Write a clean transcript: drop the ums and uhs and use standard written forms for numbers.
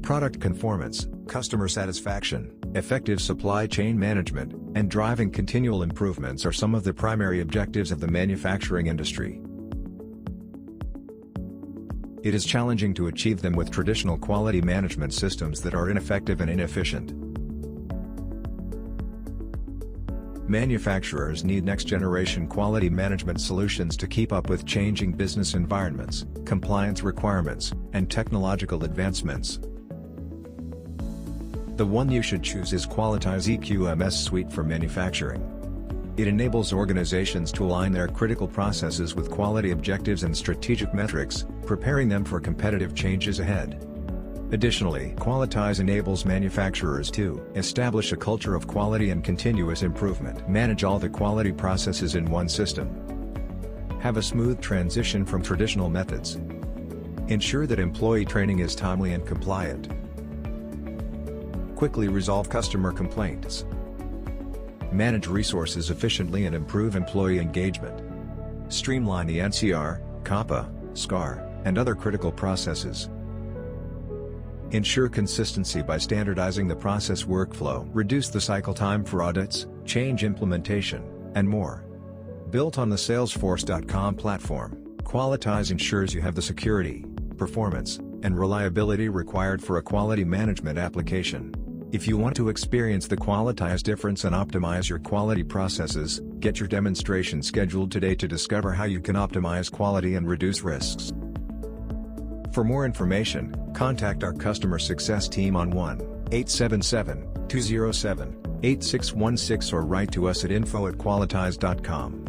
Product conformance, customer satisfaction, effective supply chain management, and driving continual improvements are some of the primary objectives of the manufacturing industry. It is challenging to achieve them with traditional quality management systems that are ineffective and inefficient. Manufacturers need next-generation quality management solutions to keep up with changing business environments, compliance requirements, and technological advancements. The one you should choose is Qualityze QMS Suite for manufacturing. It enables organizations to align their critical processes with quality objectives and strategic metrics, preparing them for competitive changes ahead. Additionally, Qualityze enables manufacturers to establish a culture of quality and continuous improvement, manage all the quality processes in one system, have a smooth transition from traditional methods, ensure that employee training is timely and compliant, quickly resolve customer complaints, manage resources efficiently and improve employee engagement, streamline the NCR, CAPA, SCAR, and other critical processes, ensure consistency by standardizing the process workflow, reduce the cycle time for audits, change implementation, and more. Built on the Salesforce.com platform, Qualityze ensures you have the security, performance, and reliability required for a quality management application. If you want to experience the Qualityze difference and optimize your quality processes, get your demonstration scheduled today to discover how you can optimize quality and reduce risks. For more information, contact our customer success team on 1-877-207-8616 or write to us at info@qualityze.com.